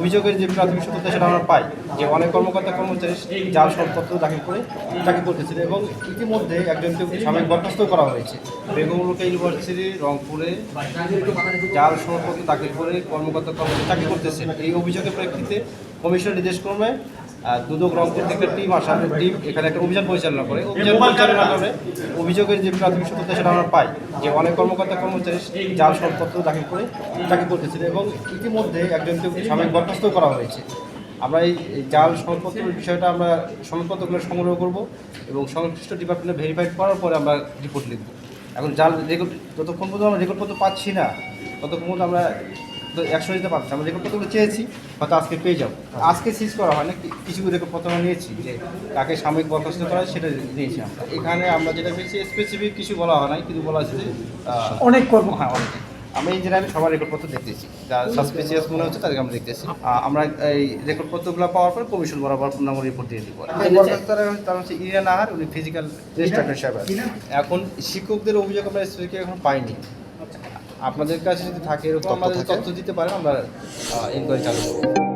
অভিযোগের যে প্রাথমিক সত্যতা সেটা আমরা পাই যে অনেক কর্মকর্তা কর্মচারী জাল সনদপত্র দাখিল করে চাকরি করতেছিল এবং ইতিমধ্যে একজনকে সাময়িক বরখাস্ত করা হয়েছে। বেগমরোকেয়া ইউনিভার্সিটি রংপুরে জাল সনদপত্র দাখিল করে কর্মকর্তা কর্মচারী চাকরি করতেছেন। এই অভিযোগের প্রেক্ষিতে কমিশনের নির্দেশক্রমে দুদক রংপুর থেকে টিম এখানে একটা অভিযান পরিচালনা করে অভিযোগের যে প্রাথমিক সত্যতা সেটা আমরা পাই যে অনেক কর্মকর্তা কর্মচারী জাল সনদপত্র দাখিল করে চাকরি করতেছিল এবং ইতিমধ্যে একজনকে সাময়িক বরখাস্ত করা হয়েছে। আমরা এই জাল সনদপত্রের বিষয়টা আমরা সনদপত্রগুলো সংগ্রহ করব এবং সংশ্লিষ্ট ডিপার্টমেন্টে ভেরিফাইড করার পরে আমরা রিপোর্ট লিখব। এখন জাল রেকর্ড যতক্ষণ পর্যন্ত আমরা রেকর্ডপত্র পাচ্ছি না ততক্ষণ পর্যন্ত আমরা একশো দিতে পারছি। আমরা রেকর্ডপত্রগুলো চেয়েছি, হয়তো আজকে পেয়ে যাবো। আজকে সিজ করা হয় না, কিছু রেকর্ডপত্র আমরা নিয়েছি যে তাকে সাময়িক বরখাস্ত করা হয়, সেটা নিয়েছি আমরা। এখানে আমরা যেটা পেয়েছি স্পেসিফিক কিছু বলা হয় নাই, কিন্তু বলা হয়েছে যে অনেক অনেক। আমি ইঞ্জিনিয়ারিং সবার রেকর্ডপত্র দেখতেছি, যা সাসপিসিয়াস মনে হচ্ছে তাদেরকে আমরা দেখতেছি। আমরা এই রেকর্ডপত্রগুলো পাওয়ার পর কমিশন বরাবর পূর্ণাঙ্গ রিপোর্ট দিয়ে দিব। তারা হচ্ছে ইরিয়ান আহার, উনি ফিজিক্যাল ইনস্ট্রাক্টর সাহেব। এখন শিক্ষকদের অভিযোগ আমরা স্পেসিফিক এখন পাইনি। আপনাদের কাছে যদি থাকে এরকম আমাদের তথ্য দিতে পারেন, আমরা ইনকোয়ারি চালু করব।